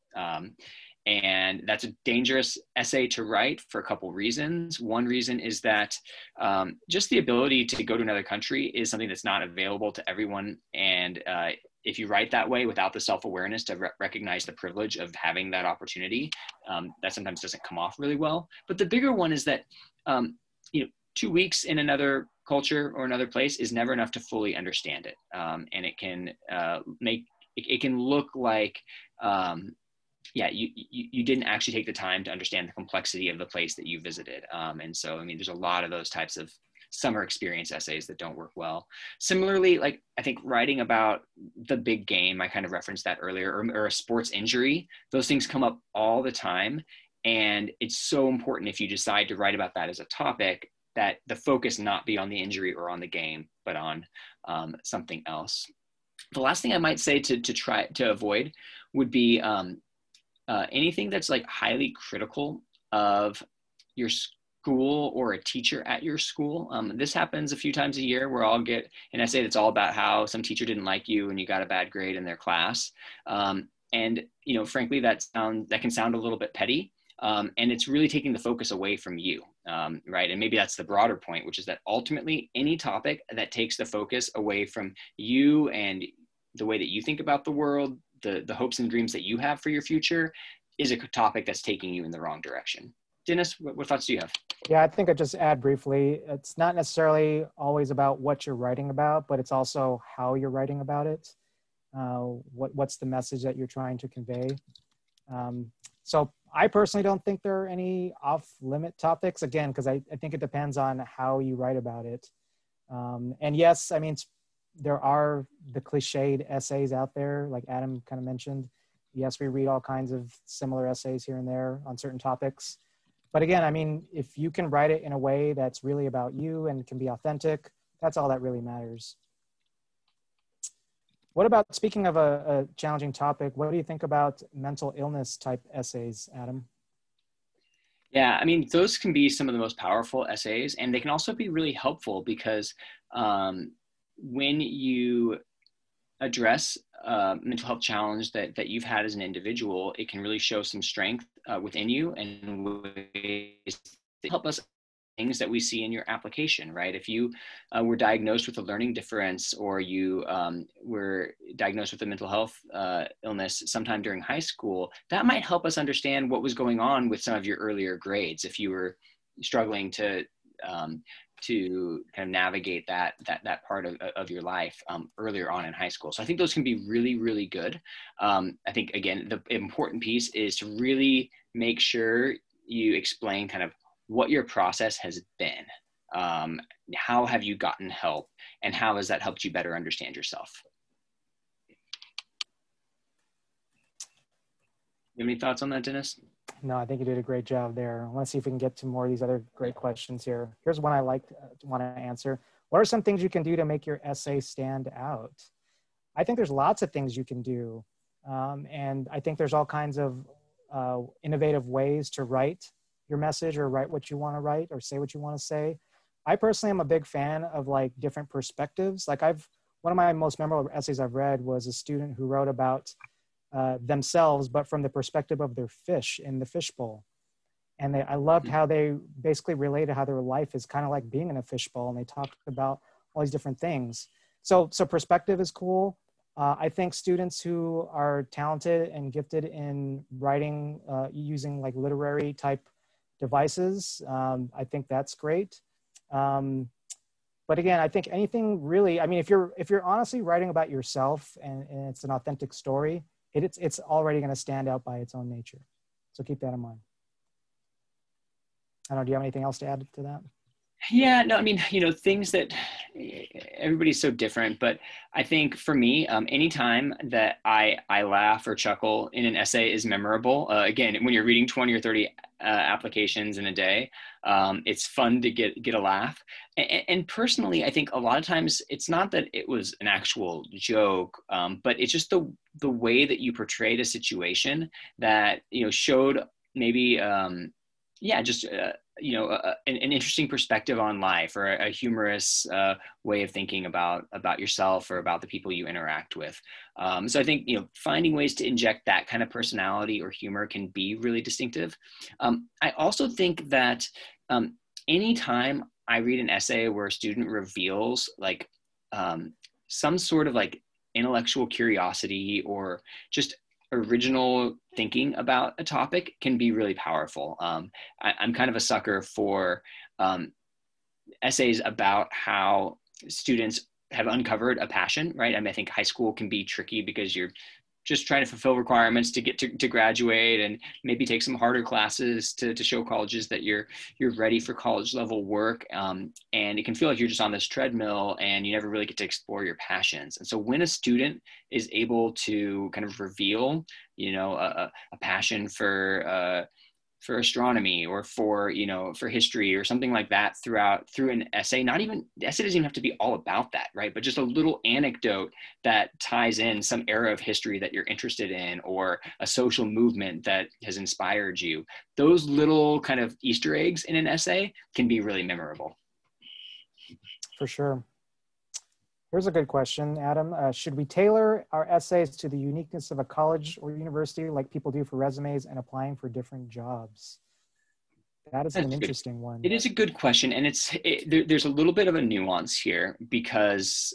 And that's a dangerous essay to write for a couple reasons. One reason is that just the ability to go to another country is something that's not available to everyone. And if you write that way without the self-awareness to recognize the privilege of having that opportunity, that sometimes doesn't come off really well. But the bigger one is that 2 weeks in another culture or another place is never enough to fully understand it. And it can it can look like, you didn't actually take the time to understand the complexity of the place that you visited. And so, I mean, there's a lot of those types of summer experience essays that don't work well. Similarly, like, I think writing about the big game, I kind of referenced that earlier, or a sports injury, those things come up all the time. And it's so important, if you decide to write about that as a topic, that the focus not be on the injury or on the game, but on something else. The last thing I might say to try to avoid would be anything that's like highly critical of your school or a teacher at your school. This happens a few times a year where I'll get an essay that's all about how some teacher didn't like you and you got a bad grade in their class. And frankly, that can sound a little bit petty. And it's really taking the focus away from you, right? And maybe that's the broader point, which is that ultimately any topic that takes the focus away from you and the way that you think about the world, the hopes and dreams that you have for your future, is a topic that's taking you in the wrong direction. Dennis, what thoughts do you have? Yeah, I think I'd just add briefly, it's not necessarily always about what you're writing about, but it's also how you're writing about it. What's the message that you're trying to convey? So I personally don't think there are any off-limit topics, again, because I think it depends on how you write about it. And yes, I mean, there are the cliched essays out there, like Adam kind of mentioned. Yes, we read all kinds of similar essays here and there on certain topics. But again, I mean, if you can write it in a way that's really about you and can be authentic, that's all that really matters. What about, speaking of a challenging topic, what do you think about mental illness type essays, Adam? Yeah, I mean, those can be some of the most powerful essays, and they can also be really helpful because when you address a mental health challenge that you've had as an individual, it can really show some strength within you and ways that help us things that we see in your application, right? If you were diagnosed with a learning difference, or you were diagnosed with a mental health illness sometime during high school, that might help us understand what was going on with some of your earlier grades. If you were struggling to kind of navigate that part of your life earlier on in high school. So I think those can be really, really good. I think, again, the important piece is to really make sure you explain kind of what your process has been. How have you gotten help, and how has that helped you better understand yourself? You have any thoughts on that, Dennis? No, I think you did a great job there. I want to see if we can get to more of these other great questions here. Here's one I want to answer. What are some things you can do to make your essay stand out? I think there's lots of things you can do. And I think there's all kinds of innovative ways to write your message, or write what you want to write, or say what you want to say. I personally am a big fan of like different perspectives. Like one of my most memorable essays I've read was a student who wrote about themselves, but from the perspective of their fish in the fishbowl. And I loved how they basically related how their life is kind of like being in a fishbowl, and they talked about all these different things. So perspective is cool. I think students who are talented and gifted in writing using like literary type devices, I think that's great. But again, I think anything really, I mean, if you're honestly writing about yourself and it's an authentic story, it's already going to stand out by its own nature. So keep that in mind. I don't know, do you have anything else to add to that? Yeah, no, I mean, things that everybody's so different, but I think for me, anytime that I laugh or chuckle in an essay is memorable. Again, when you're reading 20 or 30 applications in a day, it's fun to get a laugh. And personally, I think a lot of times it's not that it was an actual joke, but it's just the way that you portrayed a situation that, showed maybe, an interesting perspective on life, or a humorous way of thinking about yourself or about the people you interact with. So I think, finding ways to inject that kind of personality or humor can be really distinctive. I also think that anytime I read an essay where a student reveals like some sort of like intellectual curiosity or just original thinking about a topic can be really powerful. I'm kind of a sucker for essays about how students have uncovered a passion, right? I mean, I think high school can be tricky because you're just trying to fulfill requirements to get to graduate, and maybe take some harder classes to show colleges that you're ready for college level work. And it can feel like you're just on this treadmill and you never really get to explore your passions. And so when a student is able to kind of reveal, a passion for astronomy or for history or something like that through an essay, the essay doesn't even have to be all about that, right? But just a little anecdote that ties in some era of history that you're interested in, or a social movement that has inspired you. Those little kind of Easter eggs in an essay can be really memorable. For sure. Here's a good question, Adam. Should we tailor our essays to the uniqueness of a college or university like people do for resumes and applying for different jobs? That's an interesting one. It is a good question. And there's a little bit of a nuance here, because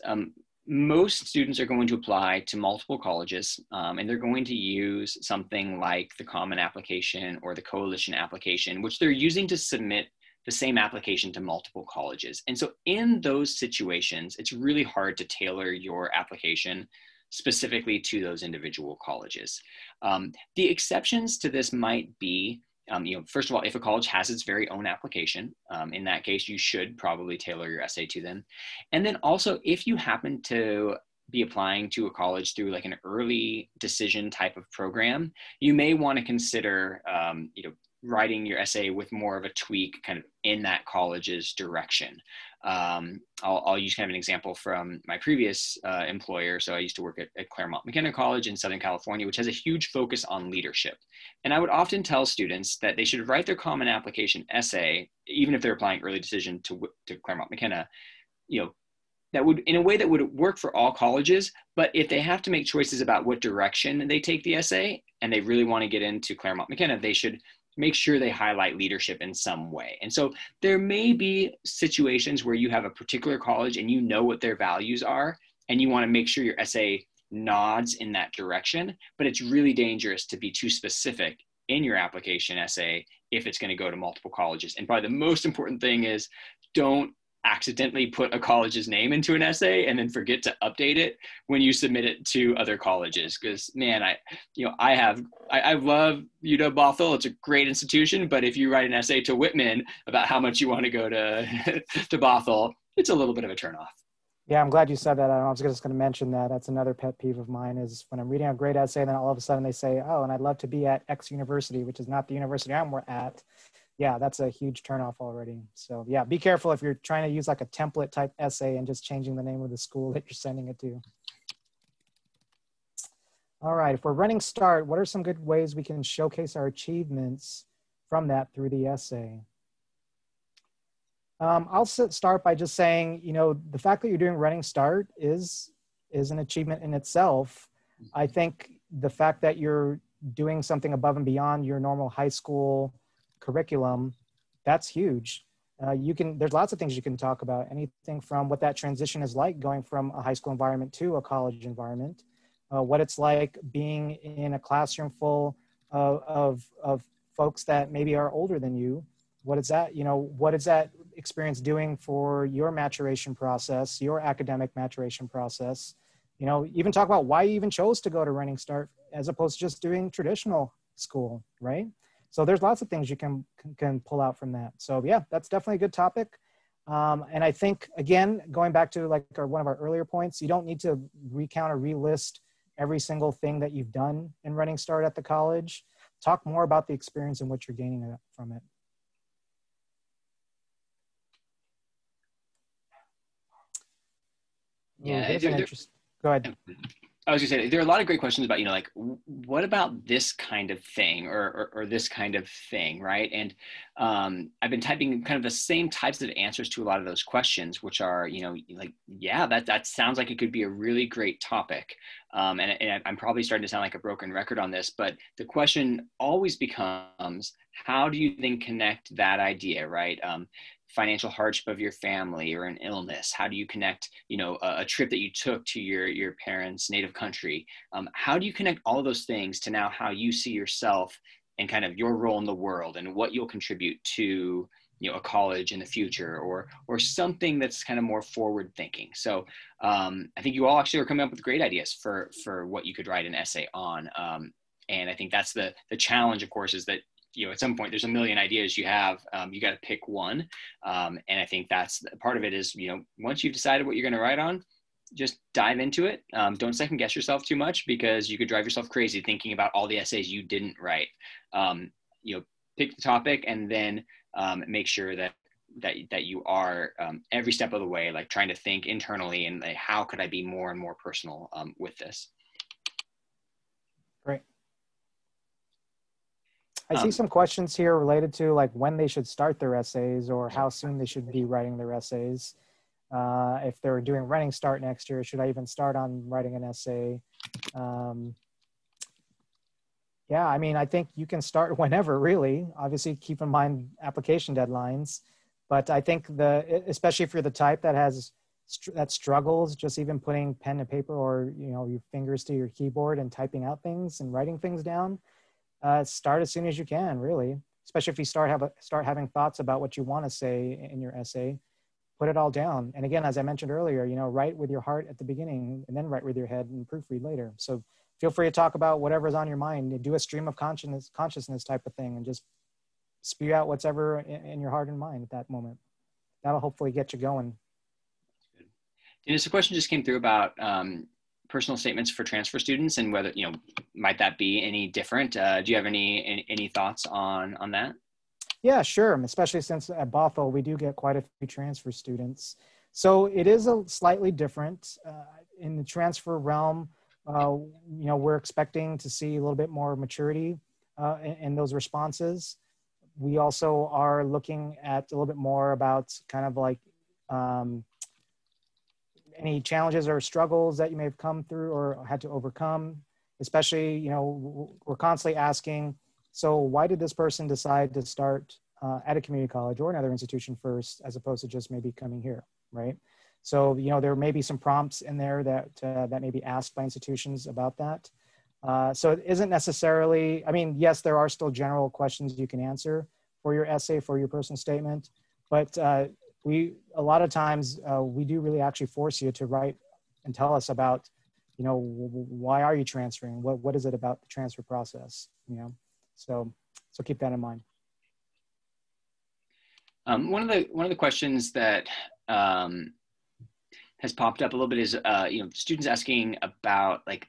most students are going to apply to multiple colleges, and they're going to use something like the Common Application or the Coalition Application, which they're using to submit the same application to multiple colleges. And so in those situations, it's really hard to tailor your application specifically to those individual colleges. The exceptions to this might be, first of all, if a college has its very own application, in that case, you should probably tailor your essay to them. And then also, if you happen to be applying to a college through like an early decision type of program, you may want to consider, writing your essay with more of a tweak kind of in that college's direction. I'll use kind of an example from my previous employer. So I used to work at Claremont McKenna College in Southern California, which has a huge focus on leadership. And I would often tell students that they should write their Common Application essay, even if they're applying early decision to Claremont McKenna, that would, in a way that would work for all colleges. But if they have to make choices about what direction they take the essay, and they really want to get into Claremont McKenna, they should make sure they highlight leadership in some way. And so there may be situations where you have a particular college and you know what their values are, and you want to make sure your essay nods in that direction, but it's really dangerous to be too specific in your application essay if it's going to go to multiple colleges. And probably the most important thing is, don't accidentally put a college's name into an essay and then forget to update it when you submit it to other colleges. Because man, I love UW Bothell. It's a great institution, but if you write an essay to Whitman about how much you want to go to to Bothell, it's a little bit of a turnoff. Yeah, I'm glad you said that. I was just going to mention that. That's another pet peeve of mine, is when I'm reading a great essay, and then all of a sudden they say, oh, and I'd love to be at X university, which is not the university I'm at. Yeah, that's a huge turnoff already. So yeah, be careful if you're trying to use like a template type essay and just changing the name of the school that you're sending it to. All right, if we're running START, what are some good ways we can showcase our achievements from that through the essay? I'll start by just saying, the fact that you're doing Running START is an achievement in itself. I think the fact that you're doing something above and beyond your normal high school curriculum, that's huge. There's lots of things you can talk about, anything from what that transition is like going from a high school environment to a college environment, what it's like being in a classroom full of folks that maybe are older than you. What is that, what is that experience doing for your maturation process, your academic maturation process? Even talk about why you even chose to go to Running Start as opposed to just doing traditional school, right? So there's lots of things you can pull out from that. So yeah, that's definitely a good topic. And I think, again, going back to like one of our earlier points, you don't need to recount or relist every single thing that you've done in Running Start at the college. Talk more about the experience and what you're gaining from it. Yeah, go ahead. I was gonna say, there are a lot of great questions about, like, what about this kind of thing or this kind of thing, right? And I've been typing kind of the same types of answers to a lot of those questions, which are, like, yeah, that sounds like it could be a really great topic. And I'm probably starting to sound like a broken record on this, but the question always becomes, how do you then connect that idea, right? Financial hardship of your family or an illness? How do you connect, a trip that you took to your parents' native country? How do you connect all of those things to now how you see yourself and kind of your role in the world and what you'll contribute to, a college in the future or something that's kind of more forward thinking? So I think you all actually are coming up with great ideas for what you could write an essay on. And I think that's the challenge, of course, is that at some point there's a million ideas you have, you got to pick one. And I think that's part of it is, once you've decided what you're going to write on, just dive into it. Don't second guess yourself too much, because you could drive yourself crazy thinking about all the essays you didn't write. Pick the topic and then make sure that you are every step of the way, like trying to think internally and like, how could I be more and more personal with this? Great. I see some questions here related to like when they should start their essays or how soon they should be writing their essays. If they're doing Running Start next year, should I even start on writing an essay? Yeah, I mean, I think you can start whenever, really. Obviously, keep in mind application deadlines. But I think especially if you're the type that struggles just even putting pen to paper or your fingers to your keyboard and typing out things and writing things down. Start as soon as you can, really, especially if you start having thoughts about what you want to say in your essay. Put it all down. And again, as I mentioned earlier, write with your heart at the beginning and then write with your head and proofread later. So feel free to talk about whatever's on your mind. Do a stream of consciousness type of thing and just spew out whatever in your heart and mind at that moment. That'll hopefully get you going. This question just came through about personal statements for transfer students and whether, might that be any different? Do you have any thoughts on that? Yeah, sure. Especially since at Bothell, we do get quite a few transfer students. So it is a slightly different in the transfer realm. We're expecting to see a little bit more maturity in those responses. We also are looking at a little bit more about kind of like any challenges or struggles that you may have come through or had to overcome, especially, we're constantly asking, so why did this person decide to start at a community college or another institution first, as opposed to just maybe coming here, right? So, there may be some prompts in there that may be asked by institutions about that. So it isn't necessarily, I mean, yes, there are still general questions you can answer for your essay, for your personal statement, but a lot of times we do really actually force you to write and tell us about, why are you transferring? What is it about the transfer process? So keep that in mind. One of the questions that has popped up a little bit is, students asking about like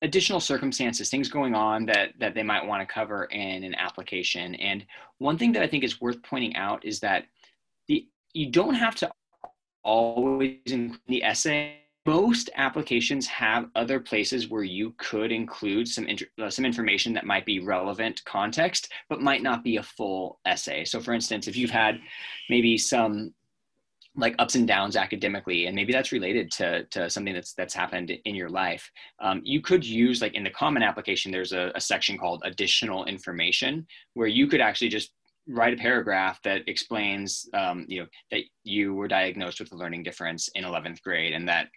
additional circumstances, things going on that they might want to cover in an application. And one thing that I think is worth pointing out is that you don't have to always include the essay. Most applications have other places where you could include some information that might be relevant context, but might not be a full essay. So for instance, if you've had maybe some like ups and downs academically, and maybe that's related to something that's happened in your life. You could use, like in the common application, there's a section called additional information, where you could actually just write a paragraph that explains, that you were diagnosed with a learning difference in 11th grade, and that,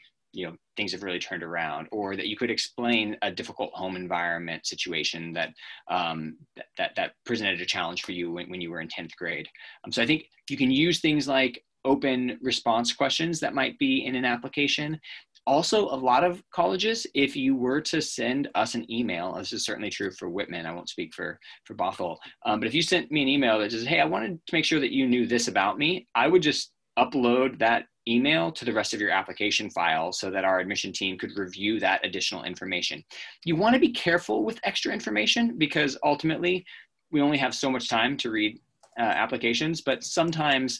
things have really turned around, or that you could explain a difficult home environment situation that that presented a challenge for you when you were in 10th grade. So I think you can use things like open response questions that might be in an application. Also, a lot of colleges, if you were to send us an email, this is certainly true for Whitman, I won't speak for Bothell, but if you sent me an email that says, hey, I wanted to make sure that you knew this about me, I would just upload that email to the rest of your application file so that our admission team could review that additional information. You want to be careful with extra information, because ultimately we only have so much time to read applications, but sometimes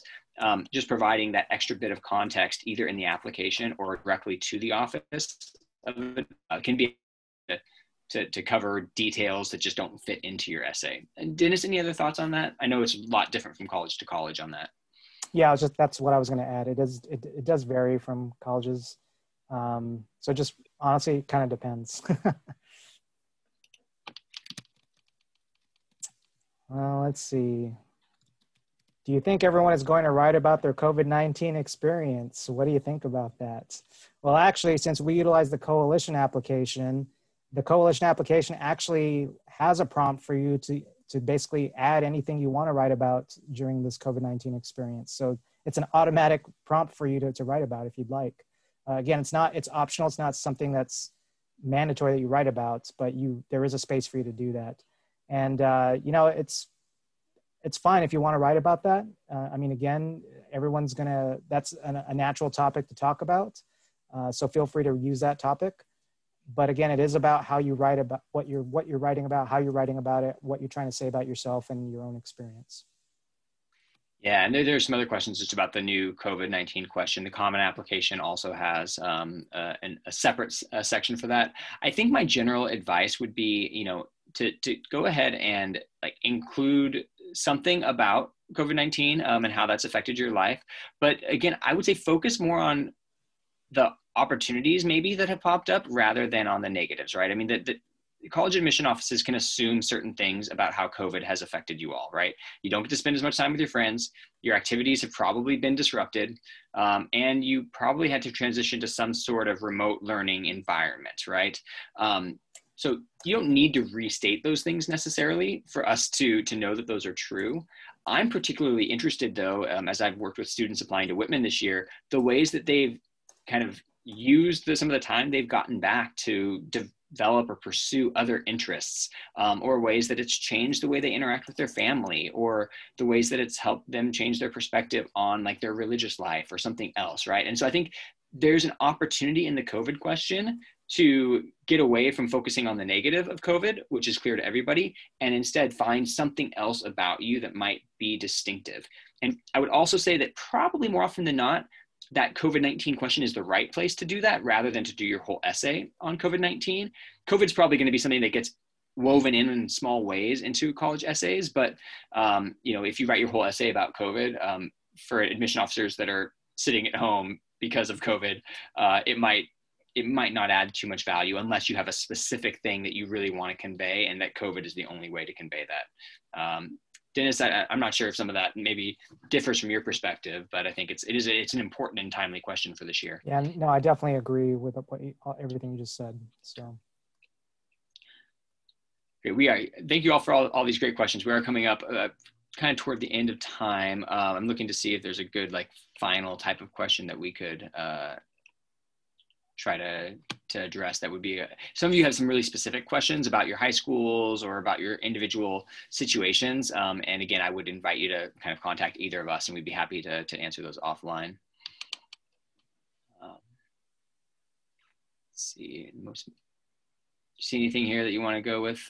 just providing that extra bit of context, either in the application or directly to the office, can be to cover details that just don't fit into your essay. And Dennis, any other thoughts on that? I know it's a lot different from college to college on that. Yeah, that's what I was going to add. It does vary from colleges. So just honestly, it kind of depends. Well, let's see. Do you think everyone is going to write about their COVID-19 experience? What do you think about that? Well, actually, since we utilize the coalition application actually has a prompt for you to basically add anything you want to write about during this COVID-19 experience. So it's an automatic prompt for you to write about if you'd like. Again, it's optional. It's not something that's mandatory that you write about, but there is a space for you to do that. And, it's fine if you want to write about that. I mean, again, that's a natural topic to talk about. So feel free to use that topic. But again, it is about how you write about what you're writing about, how you're writing about it, what you're trying to say about yourself and your own experience. Yeah, and there's some other questions just about the new COVID-19 question. The common application also has a separate section for that. I think my general advice would be, to go ahead and include something about COVID-19 and how that's affected your life. But again, I would say focus more on the opportunities maybe that have popped up rather than on the negatives, right? I mean, the college admission offices can assume certain things about how COVID has affected you all, right? You don't get to spend as much time with your friends. Your activities have probably been disrupted. And you probably had to transition to some sort of remote learning environment, right? So you don't need to restate those things necessarily for us to know that those are true. I'm particularly interested though, as I've worked with students applying to Whitman this year, the ways that they've kind of used some of the time they've gotten back to develop or pursue other interests, or ways that it's changed the way they interact with their family, or the ways that it's helped them change their perspective on their religious life or something else, right? And so I think there's an opportunity in the COVID question to get away from focusing on the negative of COVID, which is clear to everybody, and instead find something else about you that might be distinctive. And I would also say that probably more often than not, that COVID-19 question is the right place to do that rather than to do your whole essay on COVID-19. COVID's probably going to be something that gets woven in small ways into college essays. But, if you write your whole essay about COVID, for admission officers that are sitting at home because of COVID, it might not add too much value unless you have a specific thing that you really want to convey, and that COVID is the only way to convey that. Dennis, I'm not sure if some of that maybe differs from your perspective, but I think it's an important and timely question for this year. Yeah, no, I definitely agree with everything you just said. So. Okay, thank you all for all these great questions. We are coming up kind of toward the end of time. I'm looking to see if there's a good final type of question that we could try to address. That would be some of you have some really specific questions about your high schools or about your individual situations. And again, I would invite you to kind of contact either of us, and we'd be happy to answer those offline. Let's see, see anything here that you want to go with,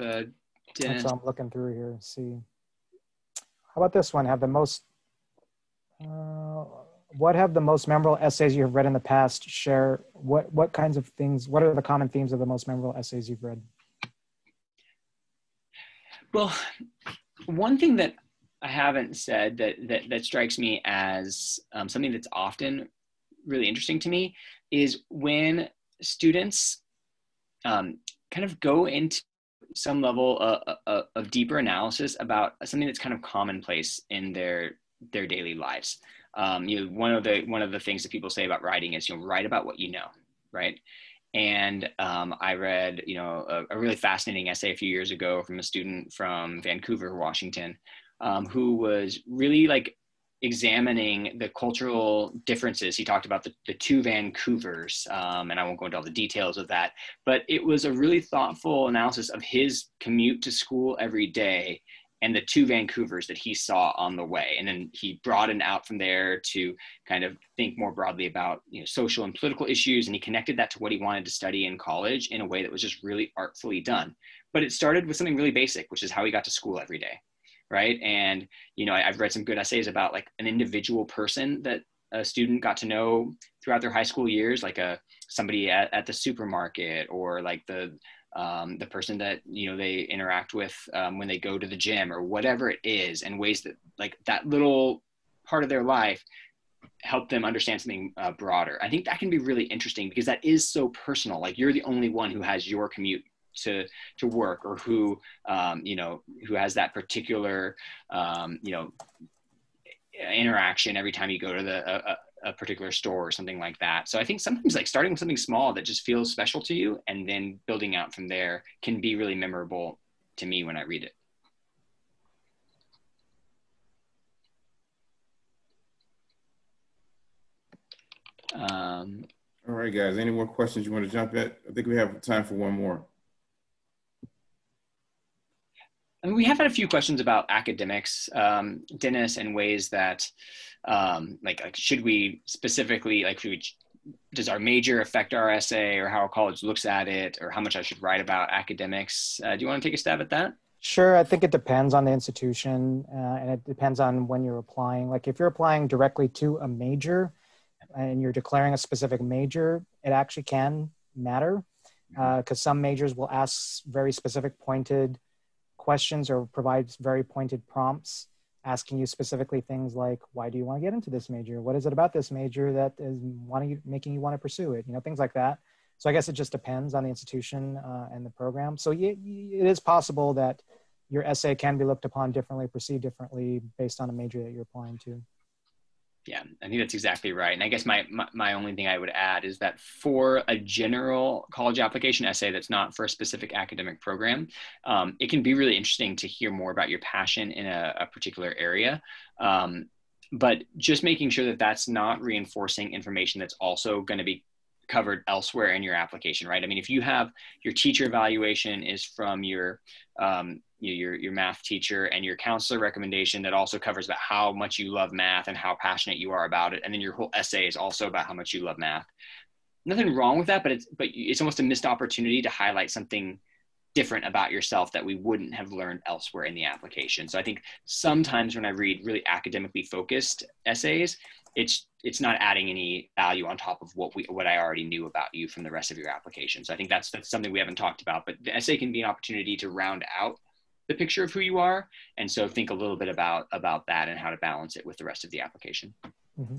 Dennis? So I'm looking through here. See, how about this one? What have the most memorable essays you have read in the past? Share what kinds of things, what are the common themes of the most memorable essays you've read? Well, one thing that I haven't said that strikes me as something that's often really interesting to me is when students kind of go into some level of deeper analysis about something that's kind of commonplace in their daily lives. One of the things that people say about writing is, write about what you know, right? And I read, a really fascinating essay a few years ago from a student from Vancouver, Washington, who was really like examining the cultural differences. He talked about the two Vancouvers, and I won't go into all the details of that, but it was a really thoughtful analysis of his commute to school every day and the two Vancouvers that he saw on the way. And then he broadened out from there to kind of think more broadly about social and political issues. And he connected that to what he wanted to study in college in a way that was just really artfully done. But it started with something really basic, which is how he got to school every day. Right. And, I've read some good essays about like an individual person that a student got to know throughout their high school years, like somebody at the supermarket, or like the person that, they interact with when they go to the gym, or whatever it is, and ways that like that little part of their life help them understand something broader. I think that can be really interesting because that is so personal. Like you're the only one who has your commute to work, or who has that particular interaction every time you go to a particular store or something like that. So I think sometimes like starting with something small that just feels special to you and then building out from there can be really memorable to me when I read it. All right, guys, any more questions you want to jump at? I think we have time for one more. And we have had a few questions about academics, Dennis, and ways that, like should we specifically, does our major affect our essay, or how a college looks at it, or how much I should write about academics? Do you want to take a stab at that? Sure. I think it depends on the institution, and it depends on when you're applying. Like if you're applying directly to a major and you're declaring a specific major, it actually can matter because some majors will ask very specific pointed questions or provides very pointed prompts asking you specifically things like, why do you want to get into this major? What is it about this major that is making you want to pursue it? Things like that. So I guess it just depends on the institution and the program. So it is possible that your essay can be looked upon differently, perceived differently based on a major that you're applying to. Yeah, I think that's exactly right. And I guess my only thing I would add is that for a general college application essay that's not for a specific academic program, it can be really interesting to hear more about your passion in a particular area. But just making sure that that's not reinforcing information that's also going to be covered elsewhere in your application, right? I mean, if you have your teacher evaluation is from your math teacher, and your counselor recommendation that also covers about how much you love math and how passionate you are about it, and then your whole essay is also about how much you love math. Nothing wrong with that, but it's almost a missed opportunity to highlight something different about yourself that we wouldn't have learned elsewhere in the application. So I think sometimes when I read really academically focused essays, it's not adding any value on top of what I already knew about you from the rest of your application. So I think that's something we haven't talked about, but the essay can be an opportunity to round out the picture of who you are. And so think a little bit about that and how to balance it with the rest of the application. Mm-hmm.